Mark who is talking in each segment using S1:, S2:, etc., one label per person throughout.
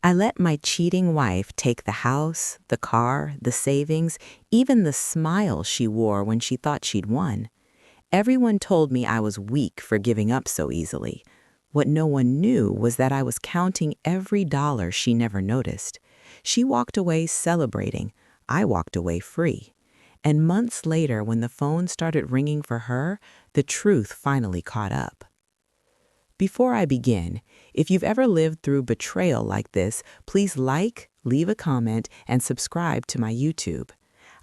S1: I let my cheating wife take the house, the car, the savings, even the smile she wore when she thought she'd won. Everyone told me I was weak for giving up so easily. What no one knew was that I was counting every dollar she never noticed. She walked away celebrating. I walked away free. And months later, when the phone started ringing for her, the truth finally caught up. Before I begin, if you've ever lived through betrayal like this, please like, leave a comment, and subscribe to my YouTube.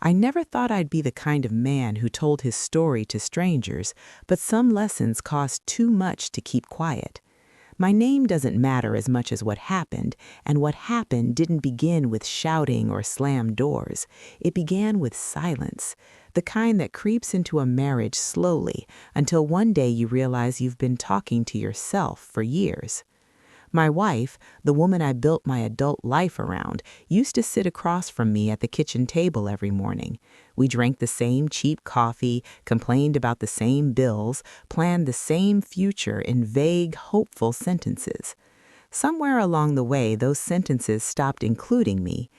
S1: I never thought I'd be the kind of man who told his story to strangers, but some lessons cost too much to keep quiet. My name doesn't matter as much as what happened, and what happened didn't begin with shouting or slammed doors. It began with silence, the kind that creeps into a marriage slowly until one day you realize you've been talking to yourself for years. My wife, the woman I built my adult life around, used to sit across from me at the kitchen table every morning. We drank the same cheap coffee, complained about the same bills, planned the same future in vague, hopeful sentences. Somewhere along the way, those sentences stopped including me.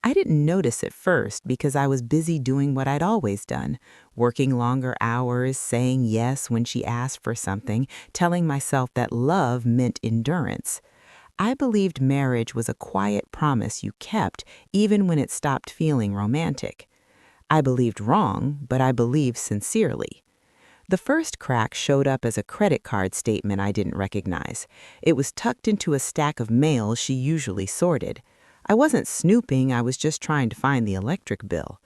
S1: I didn't notice at first because I was busy doing what I'd always done, working longer hours, saying yes when she asked for something, telling myself that love meant endurance. I believed marriage was a quiet promise you kept even when it stopped feeling romantic. I believed wrong, but I believed sincerely. The first crack showed up as a credit card statement I didn't recognize. It was tucked into a stack of mail she usually sorted. I wasn't snooping, I was just trying to find the electric bill.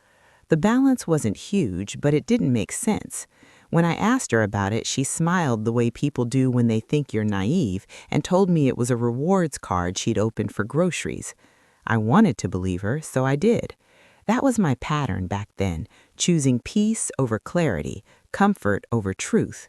S1: The balance wasn't huge, but it didn't make sense. When I asked her about it, she smiled the way people do when they think you're naive and told me it was a rewards card she'd opened for groceries. I wanted to believe her, so I did. That was my pattern back then, choosing peace over clarity, comfort over truth.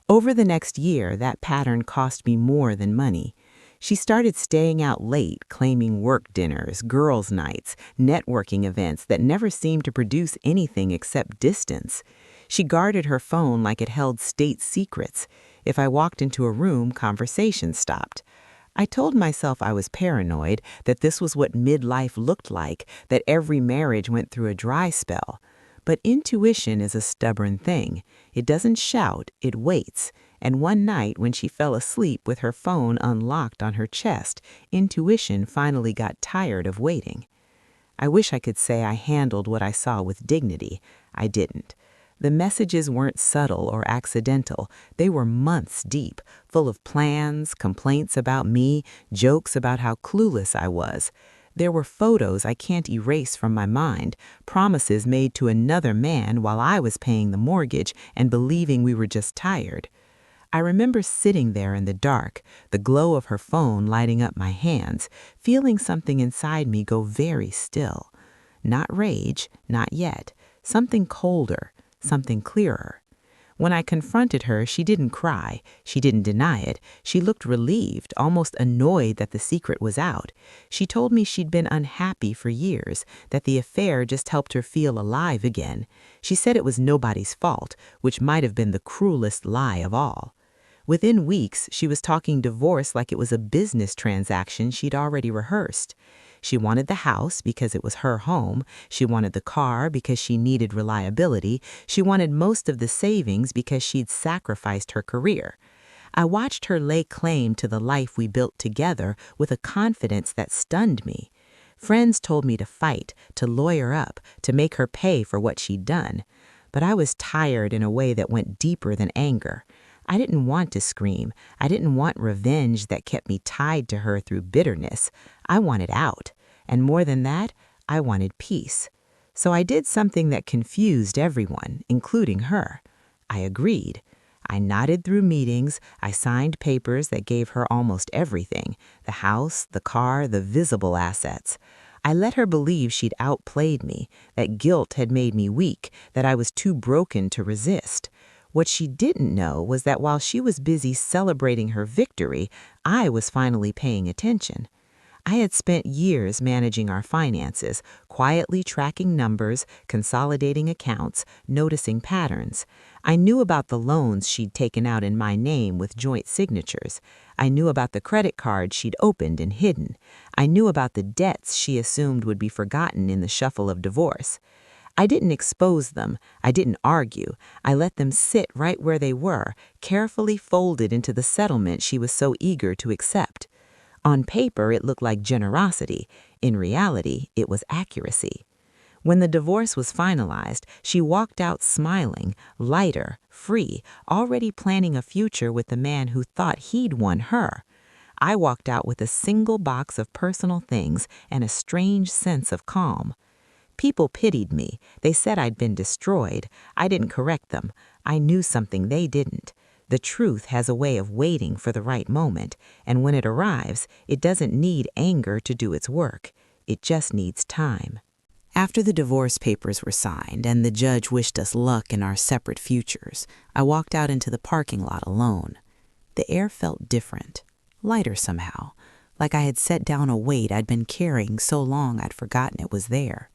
S1: Over the next year, that pattern cost me more than money. She started staying out late, claiming work dinners, girls' nights, networking events that never seemed to produce anything except distance. She guarded her phone like it held state secrets. If I walked into a room, conversation stopped. I told myself I was paranoid, that this was what midlife looked like, that every marriage went through a dry spell. But intuition is a stubborn thing. It doesn't shout, it waits. And one night, when she fell asleep with her phone unlocked on her chest, intuition finally got tired of waiting. I wish I could say I handled what I saw with dignity. I didn't. The messages weren't subtle or accidental. They were months deep, full of plans, complaints about me, jokes about how clueless I was. There were photos I can't erase from my mind, promises made to another man while I was paying the mortgage and believing we were just tired. I remember sitting there in the dark, the glow of her phone lighting up my hands, feeling something inside me go very still. Not rage, not yet. Something colder, something clearer. When I confronted her, she didn't cry. She didn't deny it. She looked relieved, almost annoyed that the secret was out. She told me she'd been unhappy for years, that the affair just helped her feel alive again. She said it was nobody's fault, which might have been the cruelest lie of all. Within weeks, she was talking divorce like it was a business transaction she'd already rehearsed. She wanted the house because it was her home. She wanted the car because she needed reliability. She wanted most of the savings because she'd sacrificed her career. I watched her lay claim to the life we built together with a confidence that stunned me. Friends told me to fight, to lawyer up, to make her pay for what she'd done. But I was tired in a way that went deeper than anger. I didn't want to scream. I didn't want revenge that kept me tied to her through bitterness. I wanted out. And more than that, I wanted peace. So I did something that confused everyone, including her. I agreed. I nodded through meetings. I signed papers that gave her almost everything: the house, the car, the visible assets. I let her believe she'd outplayed me, that guilt had made me weak, that I was too broken to resist. What she didn't know was that while she was busy celebrating her victory, I was finally paying attention. I had spent years managing our finances, quietly tracking numbers, consolidating accounts, noticing patterns. I knew about the loans she'd taken out in my name with joint signatures. I knew about the credit cards she'd opened and hidden. I knew about the debts she assumed would be forgotten in the shuffle of divorce. I didn't expose them. I didn't argue. I let them sit right where they were, carefully folded into the settlement she was so eager to accept. On paper, it looked like generosity. In reality, it was accuracy. When the divorce was finalized, she walked out smiling, lighter, free, already planning a future with the man who thought he'd won her. I walked out with a single box of personal things and a strange sense of calm. People pitied me. They said I'd been destroyed. I didn't correct them. I knew something they didn't. The truth has a way of waiting for the right moment, and when it arrives, it doesn't need anger to do its work. It just needs time. After the divorce papers were signed and the judge wished us luck in our separate futures, I walked out into the parking lot alone. The air felt different, lighter somehow, like I had set down a weight I'd been carrying so long I'd forgotten it was there.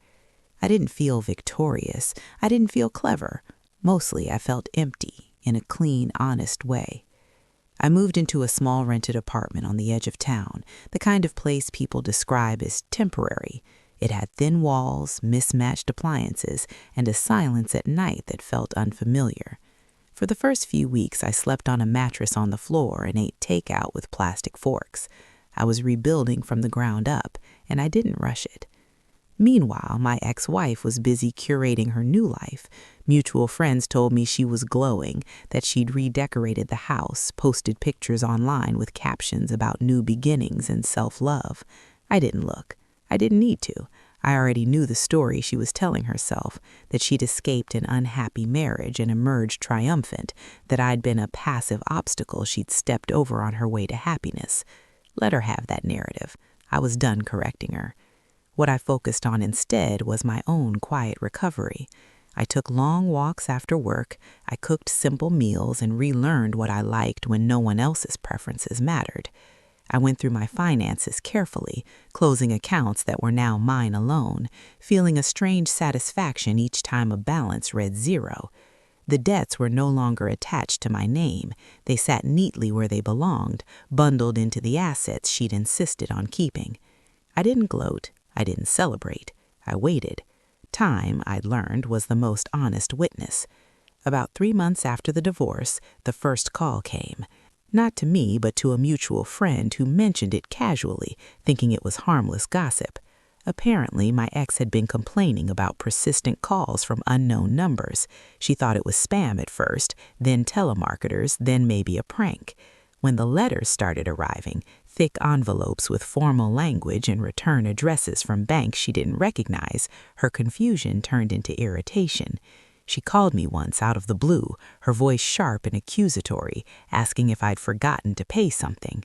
S1: I didn't feel victorious. I didn't feel clever. Mostly, I felt empty in a clean, honest way. I moved into a small rented apartment on the edge of town, the kind of place people describe as temporary. It had thin walls, mismatched appliances, and a silence at night that felt unfamiliar. For the first few weeks, I slept on a mattress on the floor and ate takeout with plastic forks. I was rebuilding from the ground up, and I didn't rush it. Meanwhile, my ex-wife was busy curating her new life. Mutual friends told me she was glowing, that she'd redecorated the house, posted pictures online with captions about new beginnings and self-love. I didn't look. I didn't need to. I already knew the story she was telling herself, that she'd escaped an unhappy marriage and emerged triumphant, that I'd been a passive obstacle she'd stepped over on her way to happiness. Let her have that narrative. I was done correcting her. What I focused on instead was my own quiet recovery. I took long walks after work, I cooked simple meals and relearned what I liked when no one else's preferences mattered. I went through my finances carefully, closing accounts that were now mine alone, feeling a strange satisfaction each time a balance read zero. The debts were no longer attached to my name. They sat neatly where they belonged, bundled into the assets she'd insisted on keeping. I didn't gloat. I didn't celebrate. I waited. Time, I'd learned, was the most honest witness. About 3 months after the divorce, the first call came. Not to me, but to a mutual friend who mentioned it casually, thinking it was harmless gossip. Apparently, my ex had been complaining about persistent calls from unknown numbers. She thought it was spam at first, then telemarketers, then maybe a prank. When the letters started arriving, thick envelopes with formal language and return addresses from banks she didn't recognize, her confusion turned into irritation. She called me once out of the blue, her voice sharp and accusatory, asking if I'd forgotten to pay something.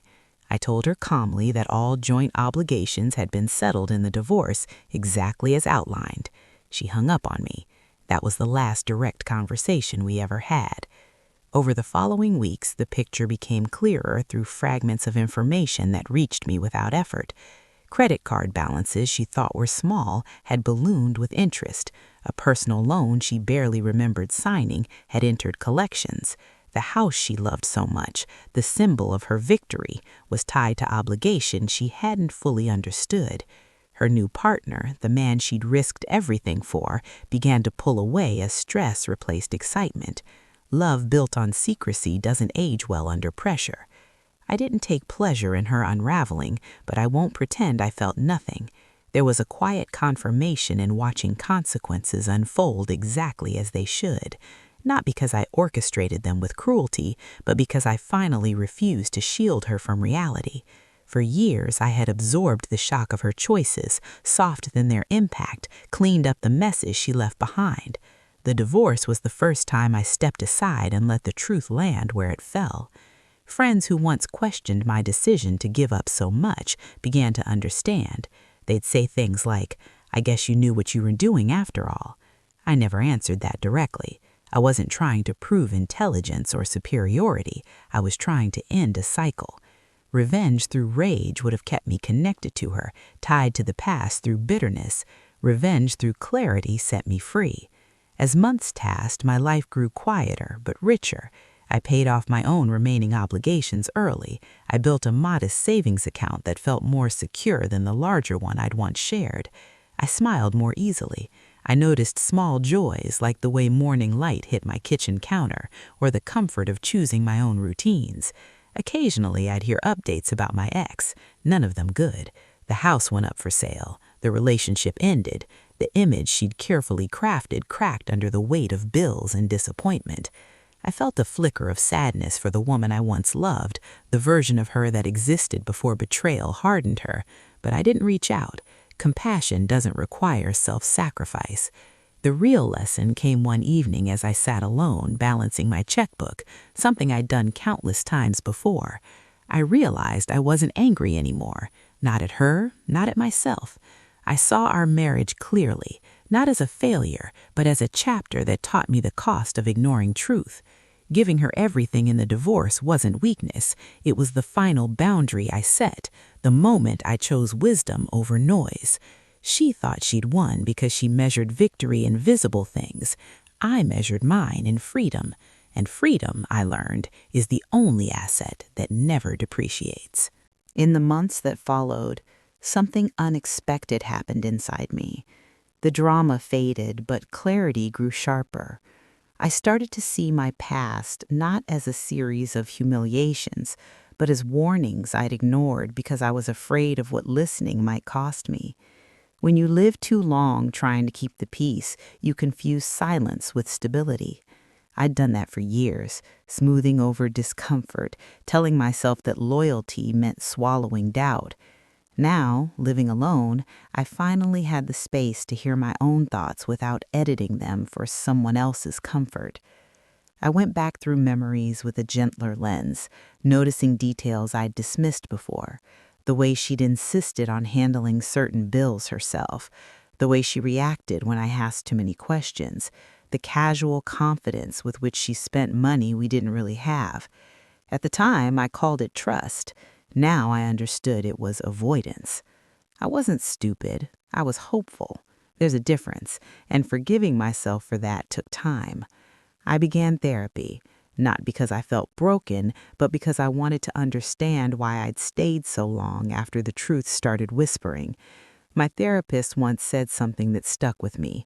S1: I told her calmly that all joint obligations had been settled in the divorce exactly as outlined. She hung up on me. That was the last direct conversation we ever had. Over the following weeks, the picture became clearer through fragments of information that reached me without effort. Credit card balances she thought were small had ballooned with interest. A personal loan she barely remembered signing had entered collections. The house she loved so much, the symbol of her victory, was tied to obligations she hadn't fully understood. Her new partner, the man she'd risked everything for, began to pull away as stress replaced excitement. Love built on secrecy doesn't age well under pressure. I didn't take pleasure in her unraveling, but I won't pretend I felt nothing. There was a quiet confirmation in watching consequences unfold exactly as they should. Not because I orchestrated them with cruelty, but because I finally refused to shield her from reality. For years, I had absorbed the shock of her choices, softened their impact, cleaned up the messes she left behind. The divorce was the first time I stepped aside and let the truth land where it fell. Friends who once questioned my decision to give up so much began to understand. They'd say things like, "I guess you knew what you were doing after all." I never answered that directly. I wasn't trying to prove intelligence or superiority. I was trying to end a cycle.
S2: Revenge through rage would have kept me connected to her, tied to the past through bitterness. Revenge through clarity set me free. As months passed, my life grew quieter but richer. I paid off my own remaining obligations early. I built a modest savings account that felt more secure than the larger one I'd once shared. I smiled more easily. I noticed small joys like the way morning light hit my kitchen counter or the comfort of choosing my own routines. Occasionally, I'd hear updates about my ex, none of them good. The house went up for sale. The relationship ended. The image she'd carefully crafted cracked under the weight of bills and disappointment. I felt a flicker of sadness for the woman I once loved, the version of her that existed before betrayal hardened her, but I didn't reach out. Compassion doesn't require self-sacrifice. The real lesson came one evening as I sat alone, balancing my checkbook, something I'd done countless times before. I realized I wasn't angry anymore, not at her, not at myself. I saw our marriage clearly, not as a failure, but as a chapter that taught me the cost of ignoring truth. Giving her everything in the divorce wasn't weakness, it was the final boundary I set, the moment I chose wisdom over noise. She thought she'd won because she measured victory in visible things. I measured mine in freedom, and freedom, I learned, is the only asset that never depreciates.
S1: In the months that followed, something unexpected happened inside me. The drama faded, but clarity grew sharper. I started to see my past not as a series of humiliations, but as warnings I'd ignored because I was afraid of what listening might cost me. When you live too long trying to keep the peace, you confuse silence with stability. I'd done that for years, smoothing over discomfort, telling myself that loyalty meant swallowing doubt. Now, living alone, I finally had the space to hear my own thoughts without editing them for someone else's comfort. I went back through memories with a gentler lens, noticing details I'd dismissed before. The way she'd insisted on handling certain bills herself, the way she reacted when I asked too many questions, the casual confidence with which she spent money we didn't really have. At the time, I called it trust. Now I understood it was avoidance. I wasn't stupid. I was hopeful. There's a difference, and forgiving myself for that took time. I began therapy, not because I felt broken, but because I wanted to understand why I'd stayed so long after the truth started whispering. My therapist once said something that stuck with me.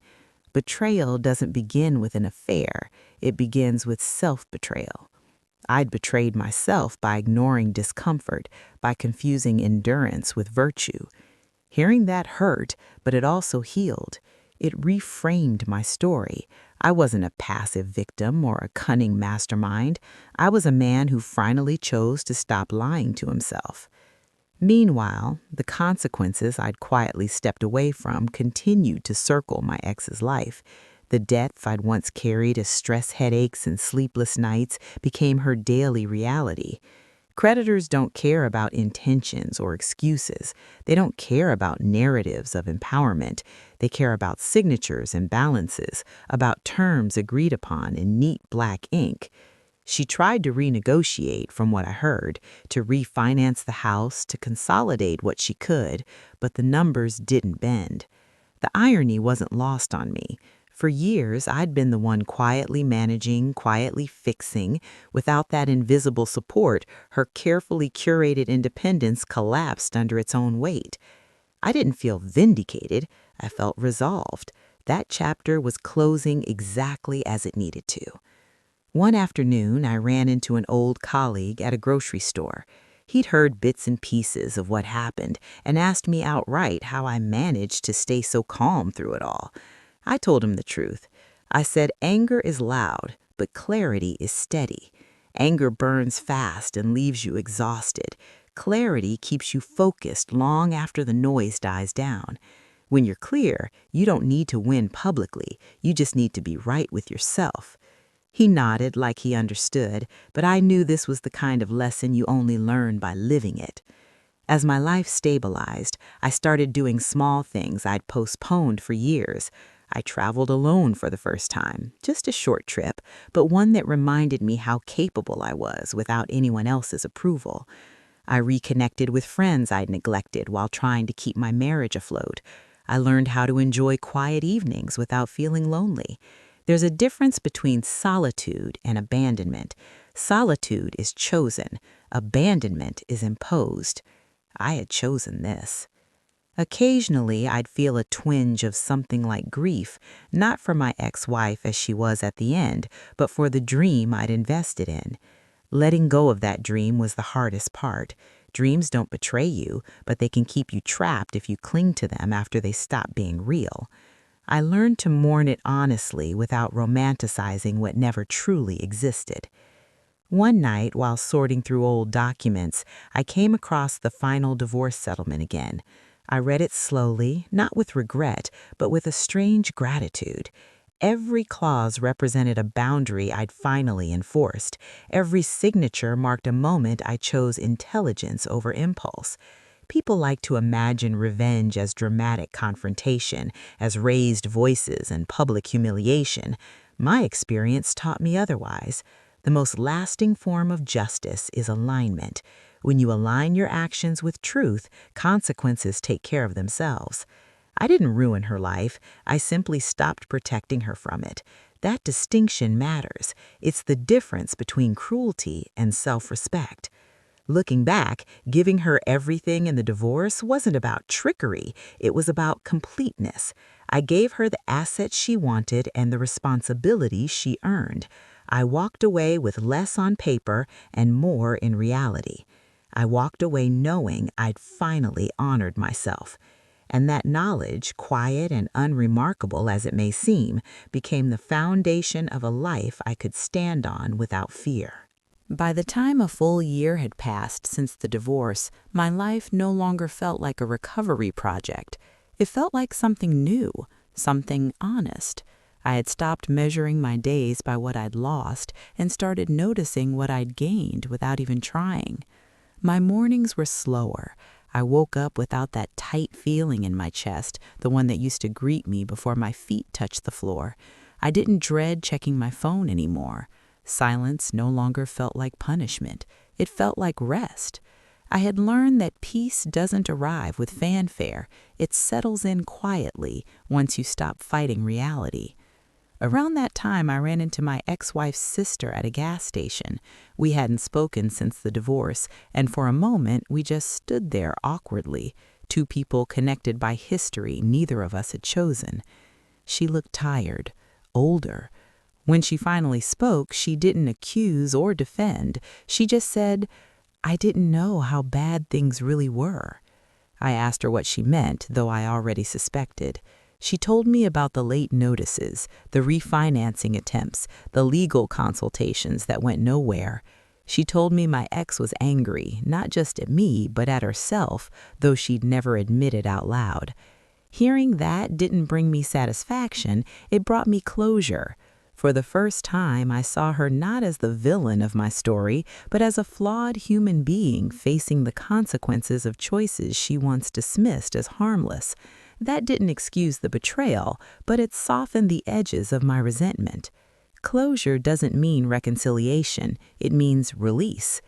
S1: Betrayal doesn't begin with an affair. It begins with self-betrayal. I'd betrayed myself by ignoring discomfort, by confusing endurance with virtue. Hearing that hurt, but it also healed. It reframed my story. I wasn't a passive victim or a cunning mastermind. I was a man who finally chose to stop lying to himself. Meanwhile, the consequences I'd quietly stepped away from continued to circle my ex's life. The debts I'd once carried as stress headaches and sleepless nights became her daily reality. Creditors don't care about intentions or excuses. They don't care about narratives of empowerment. They care about signatures and balances, about terms agreed upon in neat black ink. She tried to renegotiate, from what I heard, to refinance the house, to consolidate what she could, but the numbers didn't bend. The irony wasn't lost on me. For years, I'd been the one quietly managing, quietly fixing. Without that invisible support, her carefully curated independence collapsed under its own weight. I didn't feel vindicated. I felt resolved. That chapter was closing exactly as it needed to. One afternoon, I ran into an old colleague at a grocery store. He'd heard bits and pieces of what happened and asked me outright how I managed to stay so calm through it all. I told him the truth. I said anger is loud, but clarity is steady. Anger burns fast and leaves you exhausted. Clarity keeps you focused long after the noise dies down. When you're clear, you don't need to win publicly. You just need to be right with yourself. He nodded like he understood, but I knew this was the kind of lesson you only learn by living it. As my life stabilized, I started doing small things I'd postponed for years. I traveled alone for the first time, just a short trip, but one that reminded me how capable I was without anyone else's approval.
S2: I reconnected with friends I'd neglected while trying to keep my marriage afloat. I learned how to enjoy quiet evenings without feeling lonely. There's a difference between solitude and abandonment. Solitude is chosen, abandonment is imposed. I had chosen this. Occasionally, I'd feel a twinge of something like grief, not for my ex-wife as she was at the end, but for the dream I'd invested in. Letting go of that dream was the hardest part. Dreams don't betray you, but they can keep you trapped if you cling to them after they stop being real. I learned to mourn it honestly without romanticizing what never truly existed. One night, while sorting through old documents, I came across the final divorce settlement again. I read it slowly, not with regret, but with a strange gratitude. Every clause represented a boundary I'd finally enforced. Every signature marked a moment I chose intelligence over impulse. People like to imagine revenge as dramatic confrontation, as raised voices and public humiliation. My experience taught me otherwise. The most lasting form of justice is alignment. When you align your actions with truth, consequences take care of themselves. I didn't ruin her life. I simply stopped protecting her from it. That distinction matters. It's the difference between cruelty and self-respect. Looking back, giving her everything in the divorce wasn't about trickery. It was about completeness. I gave her the assets she wanted and the responsibility she earned. I walked away with less on paper and more in reality. I walked away knowing I'd finally honored myself. And that knowledge, quiet and unremarkable as it may seem, became the foundation of a life I could stand on without fear.
S1: By the time a full year had passed since the divorce, my life no longer felt like a recovery project. It felt like something new, something honest. I had stopped measuring my days by what I'd lost and started noticing what I'd gained without even trying. My mornings were slower. I woke up without that tight feeling in my chest, the one that used to greet me before my feet touched the floor. I didn't dread checking my phone anymore. Silence no longer felt like punishment. It felt like rest. I had learned that peace doesn't arrive with fanfare. It settles in quietly once you stop fighting reality. Around that time, I ran into my ex-wife's sister at a gas station. We hadn't spoken since the divorce, and for a moment, we just stood there awkwardly, two people connected by history neither of us had chosen. She looked tired, older. When she finally spoke, she didn't accuse or defend. She just said, "I didn't know how bad things really were." I asked her what she meant, though I already suspected. She told me about the late notices, the refinancing attempts, the legal consultations that went nowhere. She told me my ex was angry, not just at me, but at herself, though she'd never admitted out loud. Hearing that didn't bring me satisfaction, it brought me closure. For the first time, I saw her not as the villain of my story, but as a flawed human being facing the consequences of choices she once dismissed as harmless. That didn't excuse the betrayal, but it softened the edges of my resentment. Closure doesn't mean reconciliation, it means release.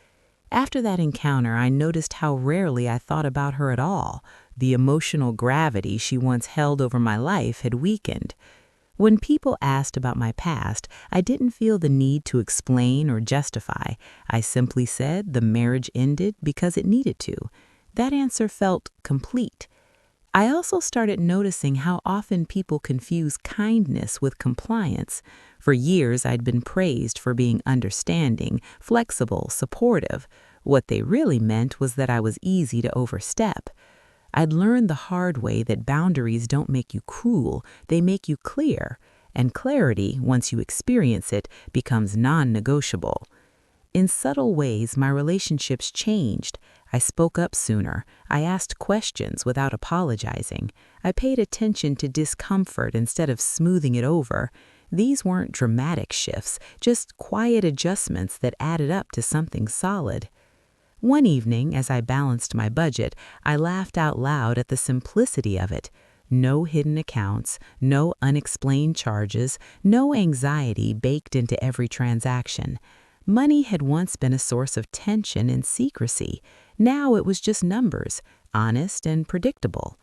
S1: After that encounter, I noticed how rarely I thought about her at all. The emotional gravity she once held over my life had weakened. When people asked about my past, I didn't feel the need to explain or justify. I simply said the marriage ended because it needed to. That answer felt complete. I also started noticing how often people confuse kindness with compliance. For years, I'd been praised for being understanding, flexible, supportive. What they really meant was that I was easy to overstep. I'd learned the hard way that boundaries don't make you cruel, they make you clear. And clarity, once you experience it, becomes non-negotiable. In subtle ways, my relationships changed. I spoke up sooner. I asked questions without apologizing. I paid attention to discomfort instead of smoothing it over. These weren't dramatic shifts, just quiet adjustments that added up to something solid. One evening, as I balanced my budget, I laughed out loud at the simplicity of it. No hidden accounts, no unexplained charges, no anxiety baked into every transaction.
S2: Money had once been a source of tension and secrecy. Now it was just numbers, honest and predictable.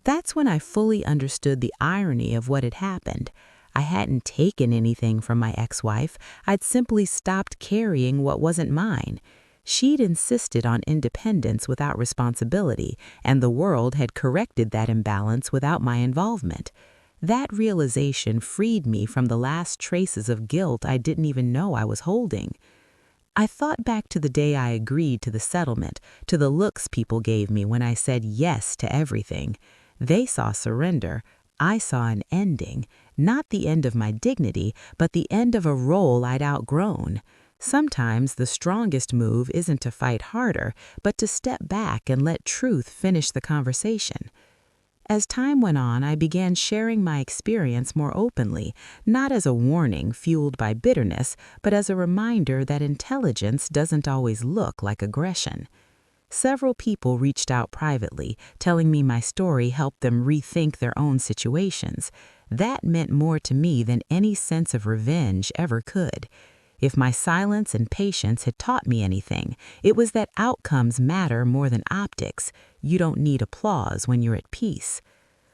S2: That's when I fully understood the irony of what had happened. I hadn't taken anything from my ex-wife. I'd simply stopped carrying what wasn't mine. She'd insisted on independence without responsibility, and the world had corrected that imbalance without my involvement. That realization freed me from the last traces of guilt I didn't even know I was holding. I thought back to the day I agreed to the settlement, to the looks people gave me when I said yes to everything. They saw surrender. I saw an ending, not the end of my dignity, but the end of a role I'd outgrown. Sometimes the strongest move isn't to fight harder, but to step back and let truth finish the conversation. As time went on, I began sharing my experience more openly, not as a warning fueled by bitterness, but as a reminder that intelligence doesn't always look like aggression. Several people reached out privately, telling me my story helped them rethink their own situations. That meant more to me than any sense of revenge ever could. If my silence and patience had taught me anything, it was that outcomes matter more than optics. You don't need applause when you're at peace.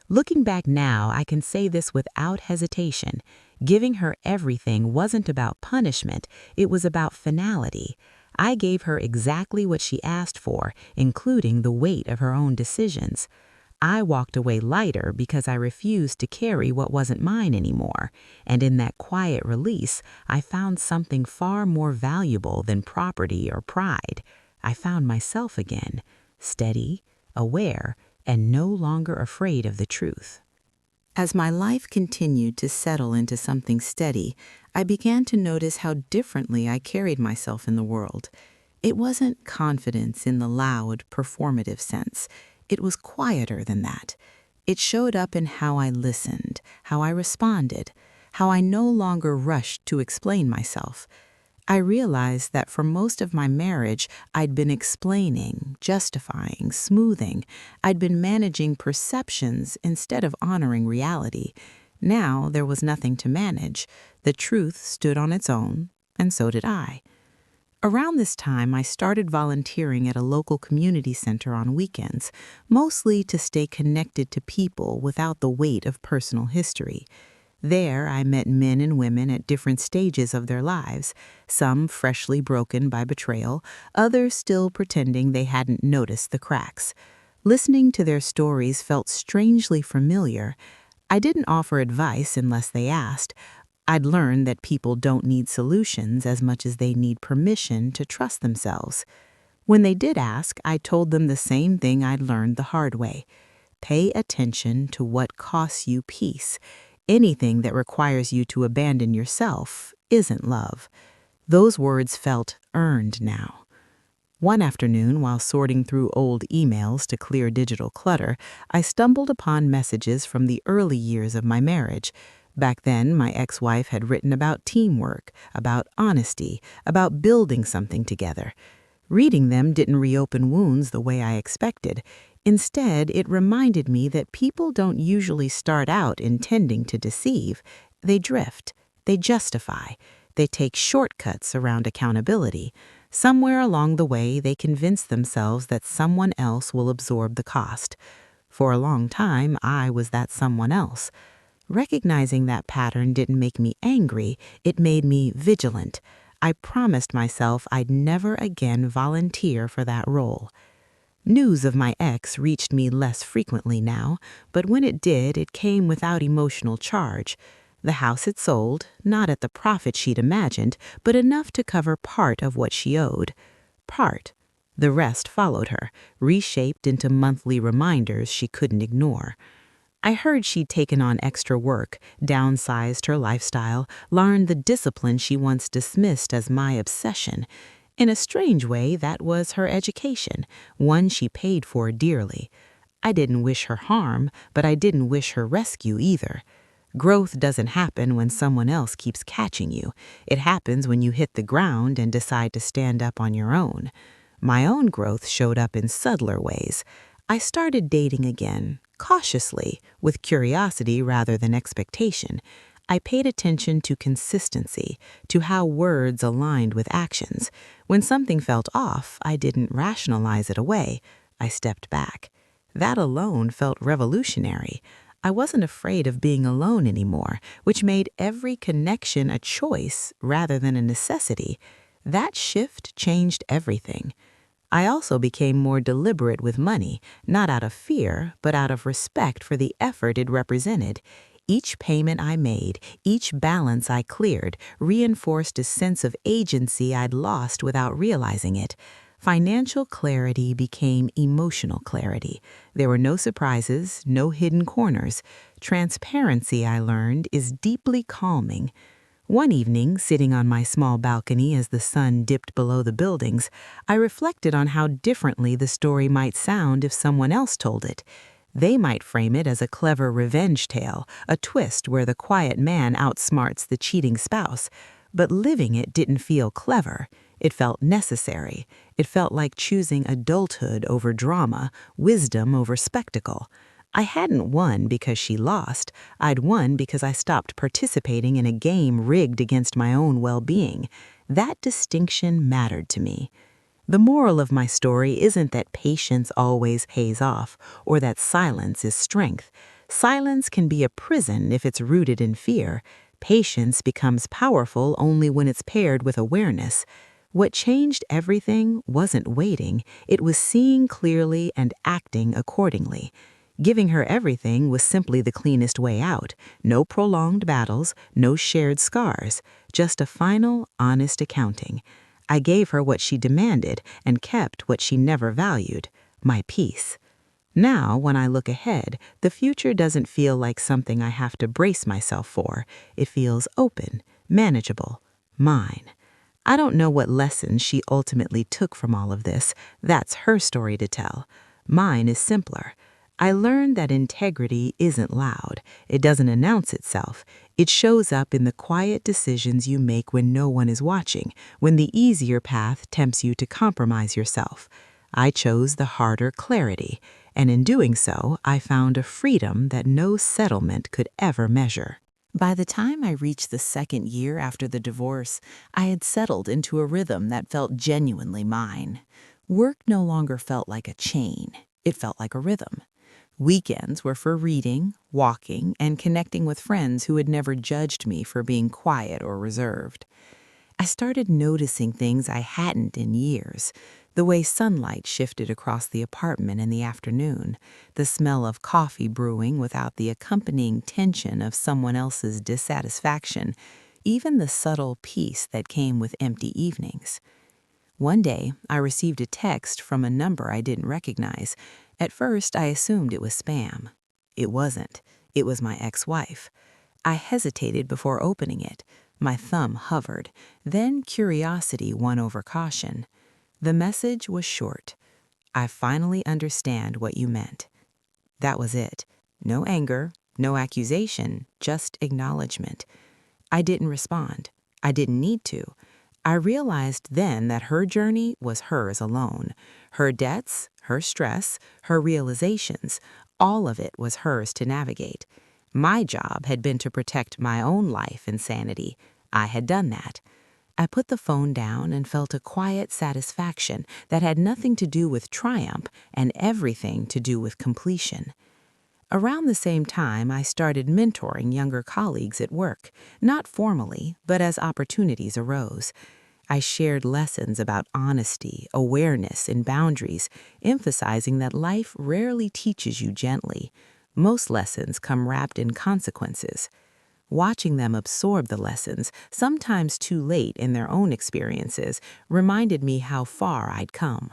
S2: Looking back now, I can say this without hesitation. Giving her everything wasn't about punishment, it was about finality. I gave her exactly what she asked for, including the weight of her own decisions. I walked away lighter because I refused to carry what wasn't mine anymore, and in that quiet release, I found something far more valuable than property or pride. I found myself again, steady, aware, and no longer afraid of the truth.
S1: As my life continued to settle into something steady, I began to notice how differently I carried myself in the world. It wasn't confidence in the loud, performative sense. It was quieter than that. It showed up in how I listened, how I responded, how I no longer rushed to explain myself. I realized that for most of my marriage, I'd been explaining, justifying, smoothing. I'd been managing perceptions instead of honoring reality. Now there was nothing to manage. The truth stood on its own, and so did I. Around this time, I started volunteering at a local community center on weekends, mostly to stay connected to people without the weight of personal history. There, I met men and women at different stages of their lives, some freshly broken by betrayal, others still pretending they hadn't noticed the cracks. Listening to their stories felt strangely familiar. I didn't offer advice unless they asked. I'd learned that people don't need solutions as much as they need permission to trust themselves. When they did ask, I told them the same thing I'd learned the hard way. Pay attention to what costs you peace. Anything that requires you to abandon yourself isn't love. Those words felt earned now. One afternoon, while sorting through old emails to clear digital clutter, I stumbled upon messages from the early years of my marriage. Back then, my ex-wife had written about teamwork, about honesty, about building something together. Reading them didn't reopen wounds the way I expected. Instead, it reminded me that people don't usually start out intending to deceive. They drift, they justify, they take shortcuts around accountability. Somewhere along the way, they convince themselves that someone else will absorb the cost. For a long time, I was that someone else. Recognizing that pattern didn't make me angry, it made me vigilant. I promised myself I'd never again volunteer for that role. News of my ex reached me less frequently now, but when it did, it came without emotional charge. The house had sold, not at the profit she'd imagined, but enough to cover part of what she owed. Part. The rest followed her, reshaped into monthly reminders she couldn't ignore. I heard she'd taken on extra work, downsized her lifestyle, learned the discipline she once dismissed as my obsession. In a strange way, that was her education, one she paid for dearly. I didn't wish her harm, but I didn't wish her rescue either. Growth doesn't happen when someone else keeps catching you. It happens when you hit the ground and decide to stand up on your own. My own growth showed up in subtler ways. I started dating again, cautiously, with curiosity rather than expectation.
S2: I paid attention to consistency, to how words aligned with actions. When something felt off, I didn't rationalize it away. I stepped back. That alone felt revolutionary. I wasn't afraid of being alone anymore, which made every connection a choice rather than a necessity. That shift changed everything. I also became more deliberate with money, not out of fear, but out of respect for the effort it represented. Each payment I made, each balance I cleared, reinforced a sense of agency I'd lost without realizing it. Financial clarity became emotional clarity. There were no surprises, no hidden corners. Transparency, I learned, is deeply calming. One evening, sitting on my small balcony as the sun dipped below the buildings, I reflected on how differently the story might sound if someone else told it. They might frame it as a clever revenge tale, a twist where the quiet man outsmarts the cheating spouse. But living it didn't feel clever. It felt necessary. It felt like choosing adulthood over drama, wisdom over spectacle. I hadn't won because she lost. I'd won because I stopped participating in a game rigged against my own well-being. That distinction mattered to me. The moral of my story isn't that patience always pays off, or that silence is strength. Silence can be a prison if it's rooted in fear. Patience becomes powerful only when it's paired with awareness. What changed everything wasn't waiting, it was seeing clearly and acting accordingly. Giving her everything was simply the cleanest way out. No prolonged battles, no shared scars, just a final, honest accounting. I gave her what she demanded and kept what she never valued, my peace. Now, when I look ahead, the future doesn't feel like something I have to brace myself for. It feels open, manageable, mine. I don't know what lessons she ultimately took from all of this. That's her story to tell. Mine is simpler. I learned that integrity isn't loud. It doesn't announce itself. It shows up in the quiet decisions you make when no one is watching, when the easier path tempts you to compromise yourself. I chose the harder clarity, and in doing so, I found a freedom that no settlement could ever measure. By the time I reached the second year after the divorce, I had settled into a rhythm that felt genuinely mine. Work no longer felt like a chain. It felt like a rhythm. Weekends were for reading, walking, and connecting with friends who had never judged me for being quiet or reserved. I started noticing things I hadn't in years. The way sunlight shifted across the apartment in the afternoon, the smell of coffee brewing without the accompanying tension of someone else's dissatisfaction, even the subtle peace that came with empty evenings. One day, I received a text from a number I didn't recognize. At first, I assumed it was spam. It wasn't. It was my ex-wife. I hesitated before opening it. My thumb hovered. Then curiosity won over caution. The message was short. I finally understand what you meant. That was it. No anger, no accusation, just acknowledgement. I didn't respond. I didn't need to. I realized then that her journey was hers alone. Her debts, her stress, her realizations, all of it was hers to navigate. My job had been to protect my own life and sanity. I had done that. I put the phone down and felt a quiet satisfaction that had nothing to do with triumph and everything to do with completion. Around the same time, I started mentoring younger colleagues at work, not formally, but as opportunities arose. I shared lessons about honesty, awareness, and boundaries, emphasizing that life rarely teaches you gently. Most lessons come wrapped in consequences. Watching them absorb the lessons, sometimes too late in their own experiences, reminded me how far I'd come.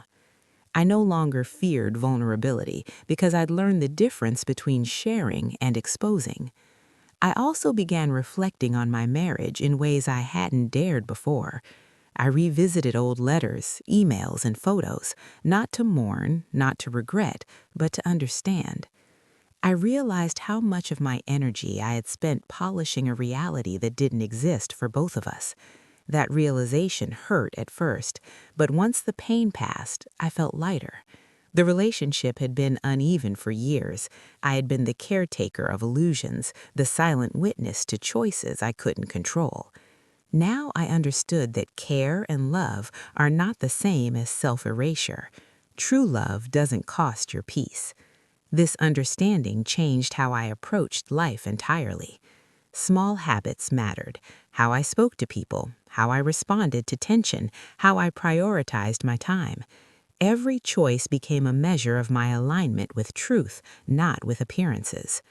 S2: I no longer feared vulnerability because I'd learned the difference between sharing and exposing. I also began reflecting on my marriage in ways I hadn't dared before. I revisited old letters, emails, and photos, not to mourn, not to regret, but to understand. I realized how much of my energy I had spent polishing a reality that didn't exist for both of us. That realization hurt at first, but once the pain passed, I felt lighter. The relationship had been uneven for years. I had been the caretaker of illusions, the silent witness to choices I couldn't control. Now I understood that care and love are not the same as self-erasure. True love doesn't cost your peace. This understanding changed how I approached life entirely. Small habits mattered: how I spoke to people, how I responded to tension, how I prioritized my time. Every choice became a measure of my alignment with truth, not with appearances.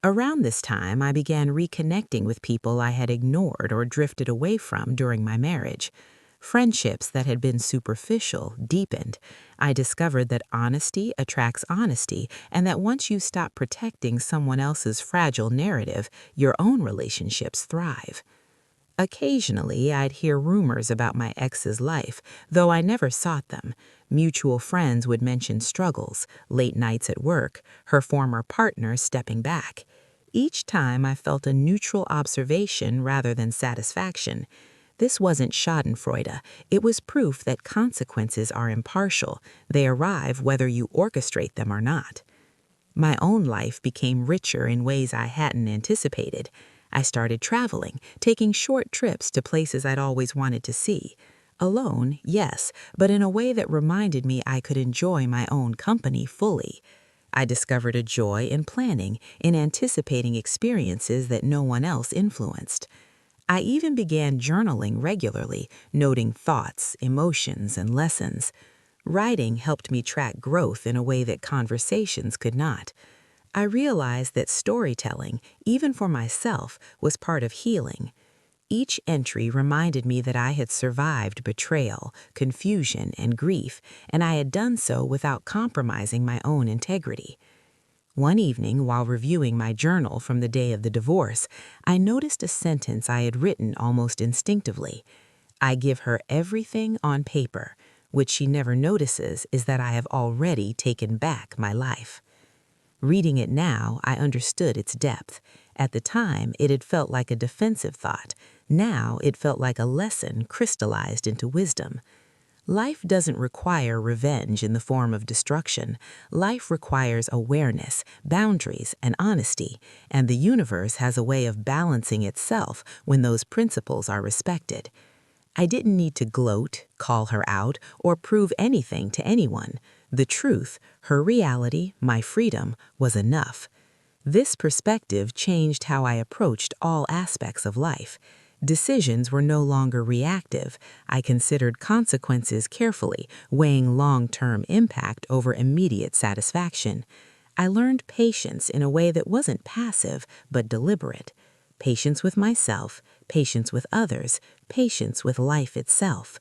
S2: Around this time, I began reconnecting with people I had ignored or drifted away from during my marriage. Friendships that had been superficial deepened. I discovered that honesty attracts honesty, and that once you stop protecting someone else's fragile narrative, your own relationships thrive. Occasionally, I'd hear rumors about my ex's life, though I never sought them. Mutual friends would mention struggles, late nights at work, her former partner stepping back. Each time I felt a neutral observation rather than satisfaction. This wasn't schadenfreude. It was proof that consequences are impartial. They arrive whether you orchestrate them or not. My own life became richer in ways I hadn't anticipated. I started traveling, taking short trips to places I'd always wanted to see. Alone, yes, but in a way that reminded me I could enjoy my own company fully. I discovered a joy in planning, in anticipating experiences that no one else influenced. I even began journaling regularly, noting thoughts, emotions, and lessons. Writing helped me track growth in a way that conversations could not. I realized that storytelling, even for myself, was part of healing. Each entry reminded me that I had survived betrayal, confusion, and grief, and I had done so without compromising my own integrity. One evening, while reviewing my journal from the day of the divorce, I noticed a sentence I had written almost instinctively. I give her everything on paper. What she never notices is that I have already taken back my life. Reading it now, I understood its depth. At the time, it had felt like a defensive thought. Now, it felt like a lesson crystallized into wisdom. Life doesn't require revenge in the form of destruction. Life requires awareness, boundaries, and honesty, and the universe has a way of balancing itself when those principles are respected. I didn't need to gloat, call her out, or prove anything to anyone. The truth, her reality, my freedom, was enough. This perspective changed how I approached all aspects of life. Decisions were no longer reactive. I considered consequences carefully, weighing long-term impact over immediate satisfaction. I learned patience in a way that wasn't passive, but deliberate. Patience with myself, patience with others, patience with life itself.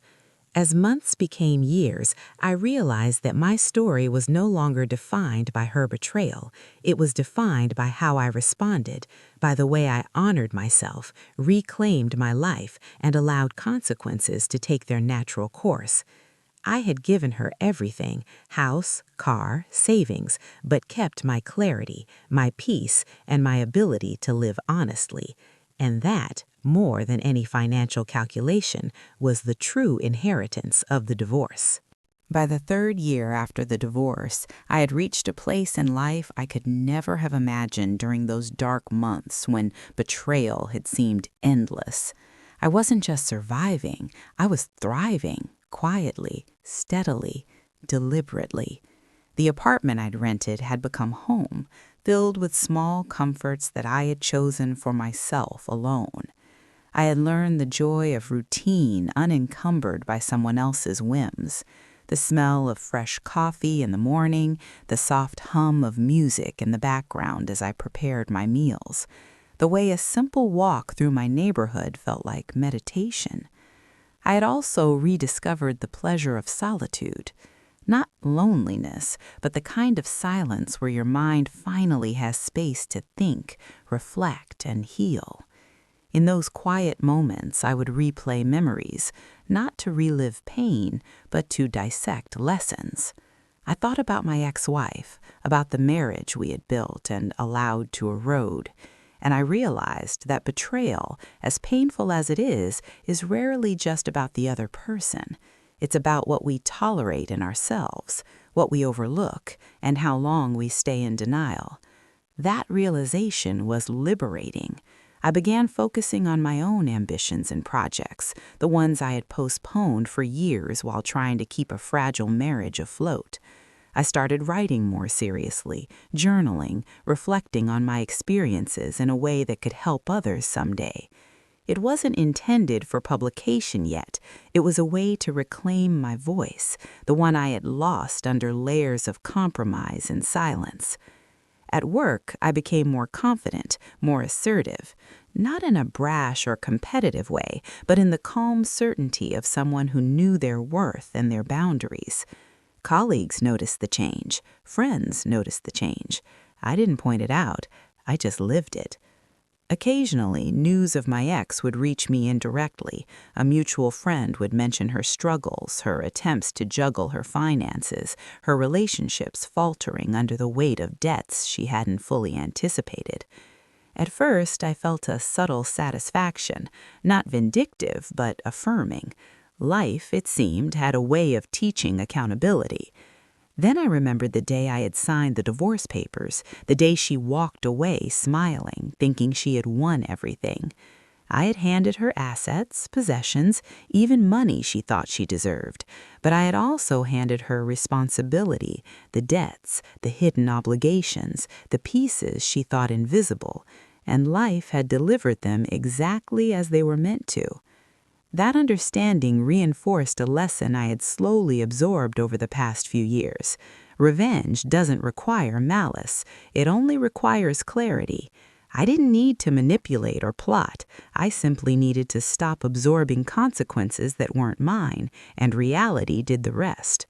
S2: As months became years, I realized that my story was no longer defined by her betrayal. It was defined by how I responded, by the way I honored myself, reclaimed my life, and allowed consequences to take their natural course. I had given her everything: house, car, savings, but kept my clarity, my peace, and my ability to live honestly. And that, more than any financial calculation, was the true inheritance of the divorce. By the 3rd year after the divorce, I had reached a place in life I could never have imagined during those dark months when betrayal had seemed endless. I wasn't just surviving, I was thriving, quietly, steadily, deliberately. The apartment I'd rented had become home, filled with small comforts that I had chosen for myself alone. I had learned the joy of routine unencumbered by someone else's whims. The smell of fresh coffee in the morning, the soft hum of music in the background as I prepared my meals. The way a simple walk through my neighborhood felt like meditation. I had also rediscovered the pleasure of solitude. Not loneliness, but the kind of silence where your mind finally has space to think, reflect, and heal. In those quiet moments, I would replay memories, not to relive pain, but to dissect lessons. I thought about my ex-wife, about the marriage we had built and allowed to erode, and I realized that betrayal, as painful as it is rarely just about the other person. It's about what we tolerate in ourselves, what we overlook, and how long we stay in denial. That realization was liberating. I began focusing on my own ambitions and projects, the ones I had postponed for years while trying to keep a fragile marriage afloat. I started writing more seriously, journaling, reflecting on my experiences in a way that could help others someday. It wasn't intended for publication yet. It was a way to reclaim my voice, the one I had lost under layers of compromise and silence. At work, I became more confident, more assertive, not in a brash or competitive way, but in the calm certainty of someone who knew their worth and their boundaries. Colleagues noticed the change. Friends noticed the change. I didn't point it out. I just lived it. Occasionally, news of my ex would reach me indirectly. A mutual friend would mention her struggles, her attempts to juggle her finances, her relationships faltering under the weight of debts she hadn't fully anticipated. At first, I felt a subtle satisfaction, not vindictive, but affirming. Life, it seemed, had a way of teaching accountability. Then I remembered the day I had signed the divorce papers, the day she walked away smiling, thinking she had won everything. I had handed her assets, possessions, even money she thought she deserved, but I had also handed her responsibility, the debts, the hidden obligations, the pieces she thought invisible, and life had delivered them exactly as they were meant to. That understanding reinforced a lesson I had slowly absorbed over the past few years. Revenge doesn't require malice. It only requires clarity. I didn't need to manipulate or plot. I simply needed to stop absorbing consequences that weren't mine, and reality did the rest.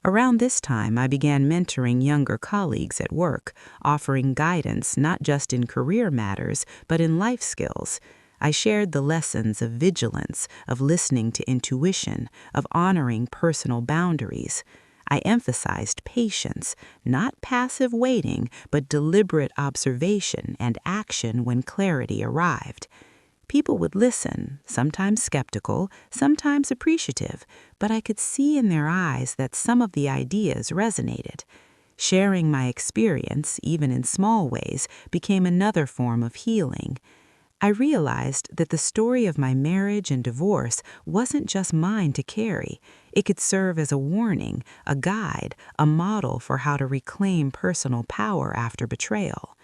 S2: Around this time, I began mentoring younger colleagues at work, offering guidance not just in career matters, but in life skills. I shared the lessons of vigilance, of listening to intuition, of honoring personal boundaries. I emphasized patience, not passive waiting, but deliberate observation and action when clarity arrived. People would listen, sometimes skeptical, sometimes appreciative, but I could see in their eyes that some of the ideas resonated. Sharing my experience, even in small ways, became another form of healing. I realized that the story of my marriage and divorce wasn't just mine to carry. It could serve as a warning, a guide, a model for how to reclaim personal power after betrayal.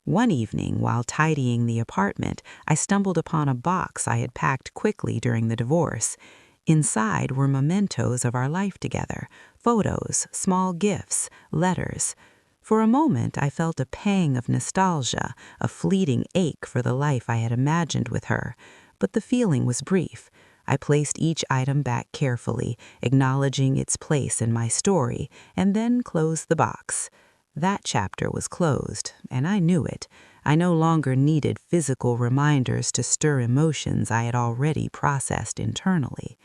S2: One evening, while tidying the apartment, I stumbled upon a box I had packed quickly during the divorce. Inside were mementos of our life together, photos, small gifts, letters. For a moment, I felt a pang of nostalgia, a fleeting ache for the life I had imagined with her, but the feeling was brief. I placed each item back carefully, acknowledging its place in my story, and then closed the box. That chapter was closed, and I knew it. I no longer needed physical reminders to stir emotions I had already processed internally.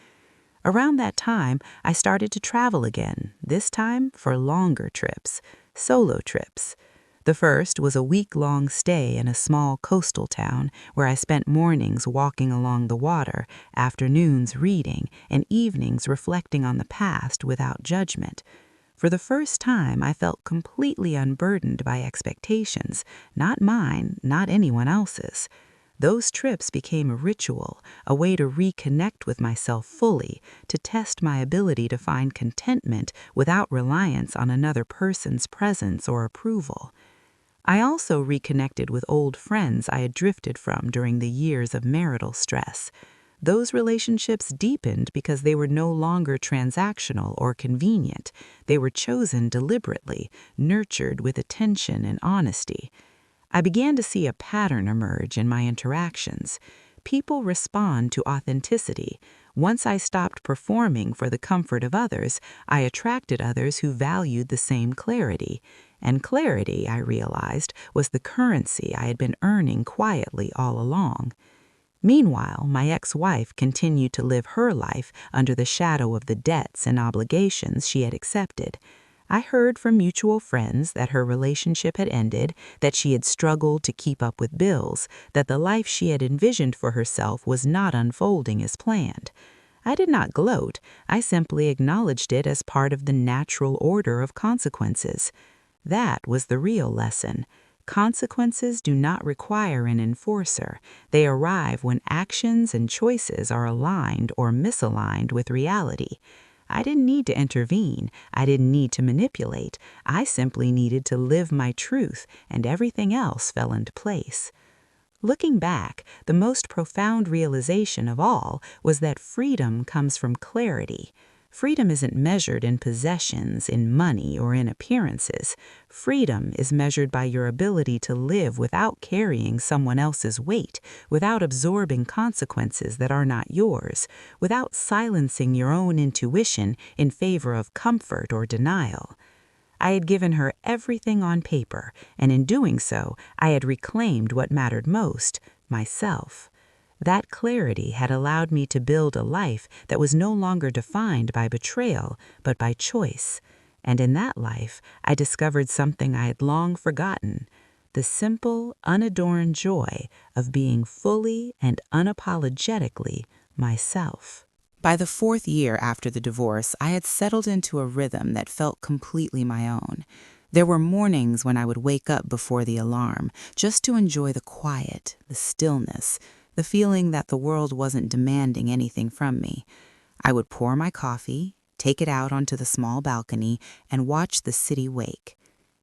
S2: Around that time, I started to travel again, this time for longer trips. Solo trips. The first was a week-long stay in a small coastal town where I spent mornings walking along the water, afternoons reading, and evenings reflecting on the past without judgment. For the first time, I felt completely unburdened by expectations, not mine, not anyone else's. Those trips became a ritual, a way to reconnect with myself fully, to test my ability to find contentment without reliance on another person's presence or approval. I also reconnected with old friends I had drifted from during the years of marital stress. Those relationships deepened because they were no longer transactional or convenient. They were chosen deliberately, nurtured with attention and honesty. I began to see a pattern emerge in my interactions. People respond to authenticity. Once I stopped performing for the comfort of others, I attracted others who valued the same clarity. And clarity, I realized, was the currency I had been earning quietly all along. Meanwhile, my ex-wife continued to live her life under the shadow of the debts and obligations she had accepted. I heard from mutual friends that her relationship had ended, that she had struggled to keep up with bills, that the life she had envisioned for herself was not unfolding as planned. I did not gloat, I simply acknowledged it as part of the natural order of consequences. That was the real lesson. Consequences do not require an enforcer. They arrive when actions and choices are aligned or misaligned with reality. I didn't need to intervene. I didn't need to manipulate. I simply needed to live my truth, and everything else fell into place. Looking back, the most profound realization of all was that freedom comes from clarity. Freedom isn't measured in possessions, in money, or in appearances. Freedom is measured by your ability to live without carrying someone else's weight, without absorbing consequences that are not yours, without silencing your own intuition in favor of comfort or denial. I had given her everything on paper, and in doing so, I had reclaimed what mattered most, myself. That clarity had allowed me to build a life that was no longer defined by betrayal, but by choice. And in that life, I discovered something I had long forgotten, the simple, unadorned joy of being fully and unapologetically myself. By the 4th year after the divorce, I had settled into a rhythm that felt completely my own. There were mornings when I would wake up before the alarm, just to enjoy the quiet, the stillness, the feeling that the world wasn't demanding anything from me. I would pour my coffee, take it out onto the small balcony, and watch the city wake.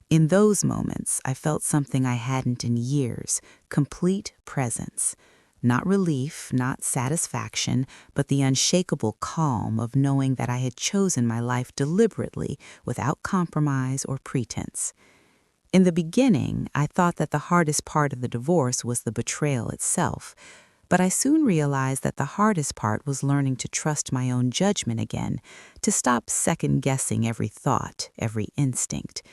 S2: In those moments, I felt something I hadn't in years, complete presence. Not relief, not satisfaction, but the unshakable calm of knowing that I had chosen my life deliberately, without compromise or pretense. In the beginning, I thought that the hardest part of the divorce was the betrayal itself, but I soon realized that the hardest part was learning to trust my own judgment again, to stop second-guessing every thought, every instinct.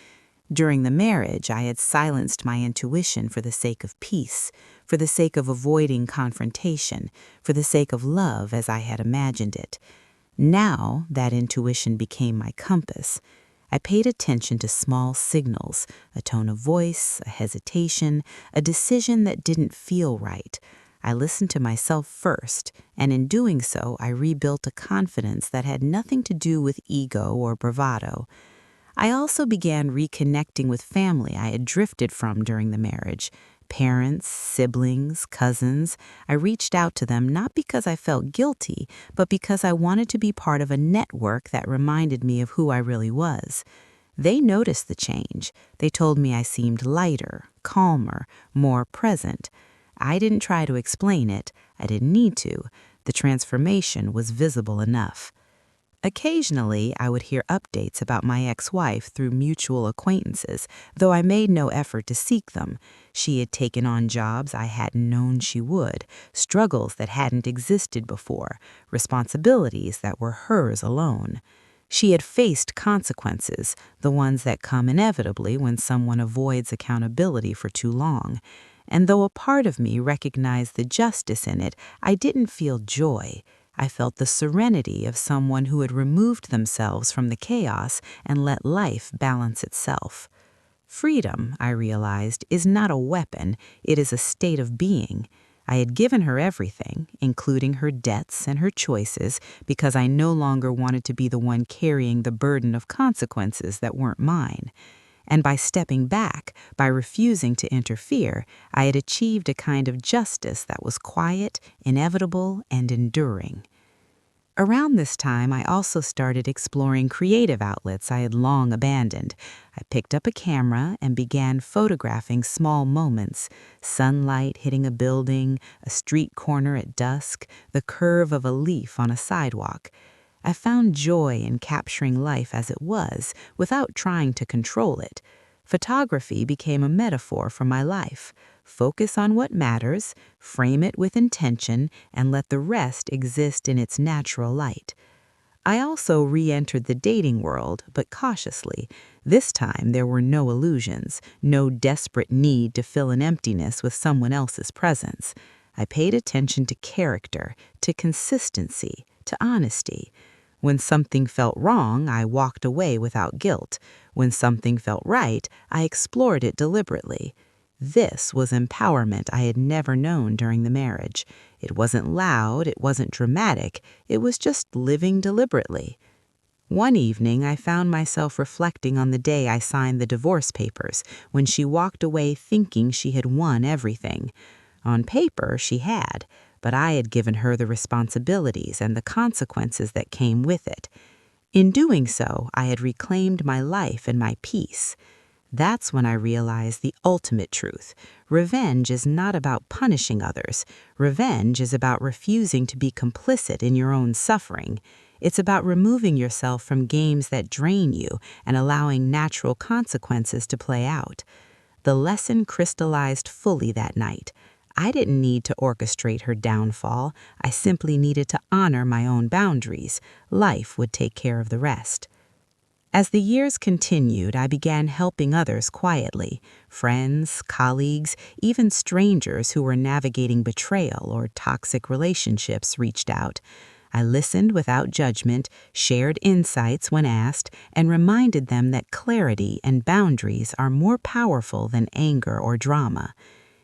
S2: During the marriage, I had silenced my intuition for the sake of peace, for the sake of avoiding confrontation, for the sake of love as I had imagined it. Now, that intuition became my compass. I paid attention to small signals, a tone of voice, a hesitation, a decision that didn't feel right. I listened to myself first, and in doing so, I rebuilt a confidence that had nothing to do with ego or bravado. I also began reconnecting with family I had drifted from during the marriage. Parents, siblings, cousins. I reached out to them not because I felt guilty, but because I wanted to be part of a network that reminded me of who I really was. They noticed the change. They told me I seemed lighter, calmer, more present. I didn't try to explain it. I didn't need to. The transformation was visible enough. Occasionally, I would hear updates about my ex-wife through mutual acquaintances, though I made no effort to seek them. She had taken on jobs I hadn't known she would, struggles that hadn't existed before, responsibilities that were hers alone. She had faced consequences, the ones that come inevitably when someone avoids accountability for too long. And though a part of me recognized the justice in it, I didn't feel joy. I felt the serenity of someone who had removed themselves from the chaos and let life balance itself. Freedom, I realized, is not a weapon, it is a state of being. I had given her everything, including her debts and her choices, because I no longer wanted to be the one carrying the burden of consequences that weren't mine. And by stepping back, by refusing to interfere, I had achieved a kind of justice that was quiet, inevitable, and enduring. Around this time, I also started exploring creative outlets I had long abandoned. I picked up a camera and began photographing small moments: sunlight hitting a building, a street corner at dusk, the curve of a leaf on a sidewalk. I found joy in capturing life as it was, without trying to control it. Photography became a metaphor for my life. Focus on what matters, frame it with intention, and let the rest exist in its natural light. I also re-entered the dating world, but cautiously. This time there were no illusions, no desperate need to fill an emptiness with someone else's presence. I paid attention to character, to consistency, to honesty. When something felt wrong, I walked away without guilt. When something felt right, I explored it deliberately. This was empowerment I had never known during the marriage. It wasn't loud, it wasn't dramatic, it was just living deliberately. One evening, I found myself reflecting on the day I signed the divorce papers, when she walked away thinking she had won everything. On paper, she had, but I had given her the responsibilities and the consequences that came with it. In doing so, I had reclaimed my life and my peace. That's when I realized the ultimate truth. Revenge is not about punishing others. Revenge is about refusing to be complicit in your own suffering. It's about removing yourself from games that drain you and allowing natural consequences to play out. The lesson crystallized fully that night. I didn't need to orchestrate her downfall. I simply needed to honor my own boundaries. Life would take care of the rest. As the years continued, I began helping others quietly. Friends, colleagues, even strangers who were navigating betrayal or toxic relationships reached out. I listened without judgment, shared insights when asked, and reminded them that clarity and boundaries are more powerful than anger or drama.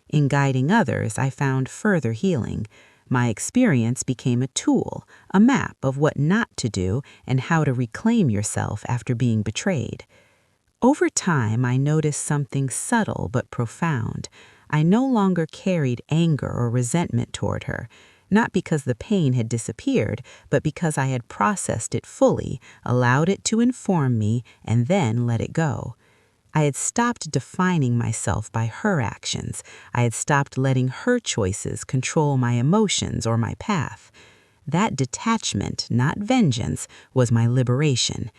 S2: In guiding others, I found further healing. My experience became a tool, a map of what not to do and how to reclaim yourself after being betrayed. Over time, I noticed something subtle but profound. I no longer carried anger or resentment toward her, not because the pain had disappeared, but because I had processed it fully, allowed it to inform me, and then let it go. I had stopped defining myself by her actions. I had stopped letting her choices control my emotions or my path. That detachment, not vengeance, was my liberation.